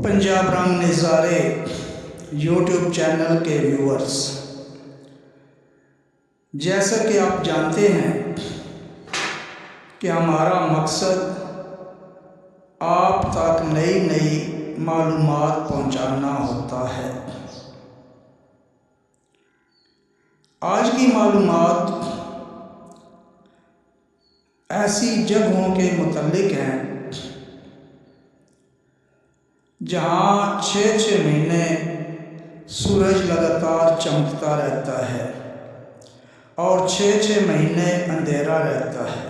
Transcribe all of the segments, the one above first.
पंजाब रंग नज़ारे YouTube channel के व्यूअर्स, जैसा कि आप जानते हैं कि हमारा मकसद आप तक नई नई मालूमात पहुंचाना होता है। आज की मालूमात ऐसी जगहों के मुतल्लिक हैं जहाँ 6-6 महीने सूरज लगातार चमकता रहता है और 6-6 महीने अंधेरा रहता है।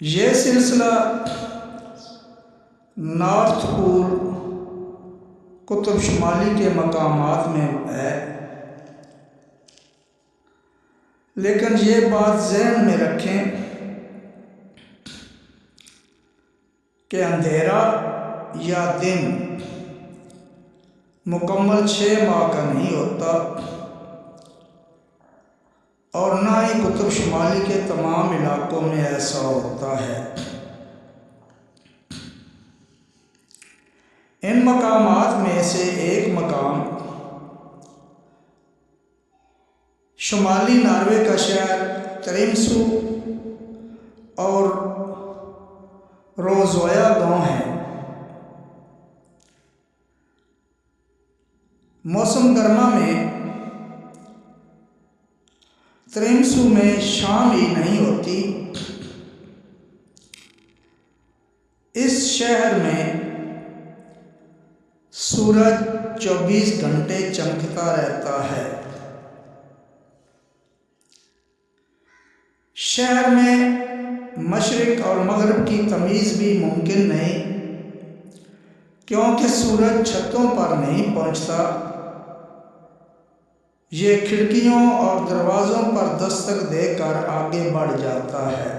ये सिलसिला नॉर्थ पोल कुतुब शुमाली के मकामात में है, लेकिन ये बात ज़हन में रखें कि अंधेरा या दिन मुकम्मल 6 माह का नहीं होता और ना ही कुतुब शुमाली के तमाम इलाकों में ऐसा होता है। इन मकामात में से एक मकाम शुमाली नॉर्वे का शहर ट्रिम्सो और रोज़ोया गांव है। मौसम गर्मा में ट्रिम्सो में शाम ही नहीं होती। इस शहर में सूरज 24 घंटे चमकता रहता है। शहर में मशरिक और मगरिब की तमीज़ भी मुमकिन नहीं, क्योंकि सूरज छतों पर नहीं पहुंचता। ये खिड़कियों और दरवाज़ों पर दस्तक देकर आगे बढ़ जाता है।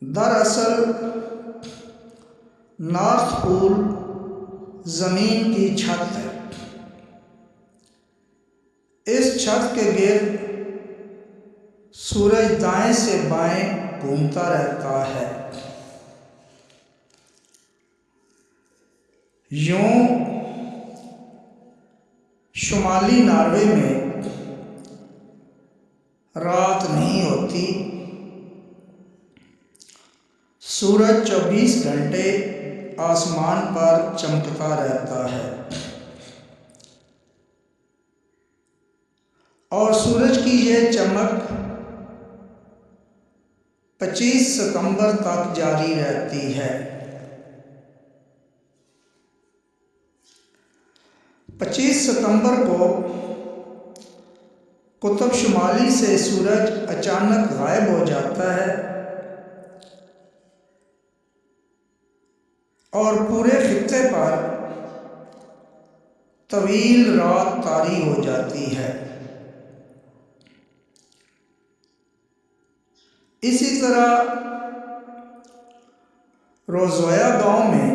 दरअसल नॉर्थ पोल ज़मीन की छत है। इस छत के गिर्द सूरज दाएं से बाएं घूमता रहता है। यूं शुमाली नॉर्वे में रात नहीं होती। सूरज 24 घंटे आसमान पर चमकता रहता है और सूरज की यह चमक 25 सितंबर तक जारी रहती है। 25 सितंबर को कुतुब शुमाली से सूरज अचानक गायब हो जाता है और पूरे खित्ते पर तवील रात तारी हो जाती है। इसी तरह रोज़ोया गांव में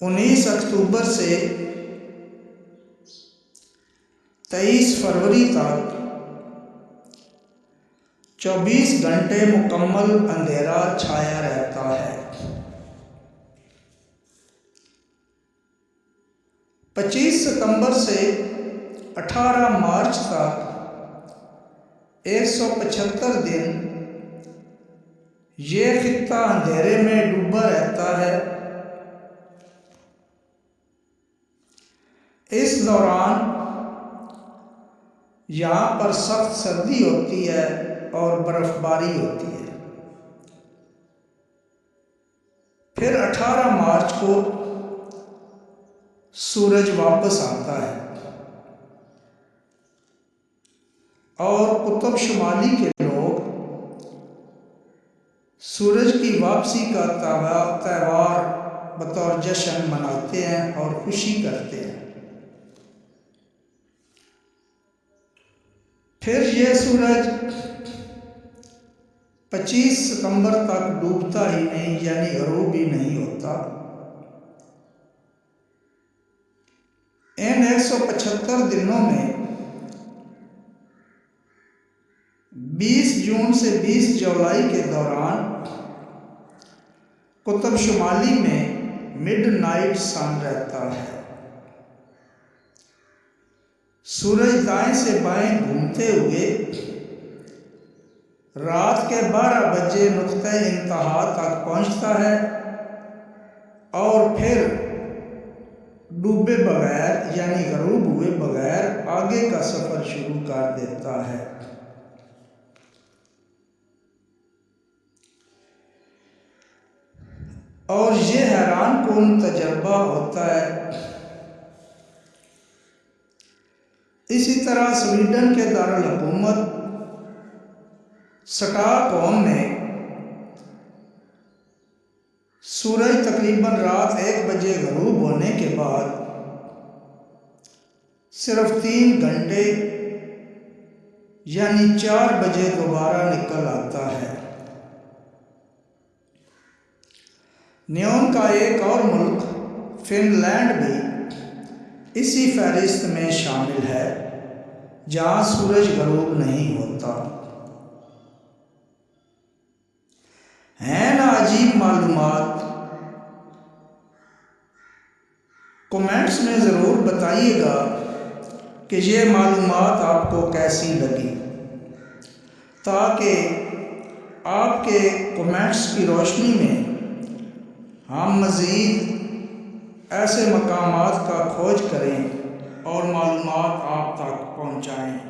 19 अक्टूबर से 23 फरवरी तक 24 घंटे मुकम्मल अंधेरा छाया रहता है। 25 सितंबर से 18 मार्च तक 175 दिन ये खित्ता अंधेरे में डूबा रहता है। इस दौरान यहाँ पर सख्त सर्दी होती है और बर्फबारी होती है। फिर 18 मार्च को सूरज वापस आता है और कुतुब शुमाली के लोग सूरज की वापसी का त्यौहार बतौर जश्न मनाते हैं और खुशी करते हैं। फिर ये सूरज 25 सितंबर तक डूबता ही नहीं, यानी गरूब ही नहीं होता। इन 175 दिनों में 20 जून से 20 जुलाई के दौरान कुतुब शुमाली में मिडनाइट सन रहता है। सूरज दाएं से बाएं घूमते हुए रात के 12 बजे नुक्ते इंतहा तक पहुंचता है और फिर डूबे बगैर यानी गरूब हुए बगैर आगे का सफ़र शुरू कर देता है। और ये हैरान कुन तजर्बा होता है। इसी तरह स्वीडन के दारुल हुकूमत स्टॉकहोम में सूरज तकरीबन रात 1 बजे गरूब होने के बाद सिर्फ 3 घंटे यानी 4 बजे दोबारा निकल आता है। न्यून का एक और मुल्क फिनलैंड भी इसी फहरिस्त में शामिल है जहाँ सूरज गरूब नहीं होता। हैं ना अजीब मालूमात? कमेंट्स में ज़रूर बताइएगा कि ये मालूमात आपको कैसी लगी, ताकि आपके कमेंट्स की रोशनी में हम मज़ीद ऐसे मकामात का खोज करें और मालूमात आप तक पहुँचाएँ।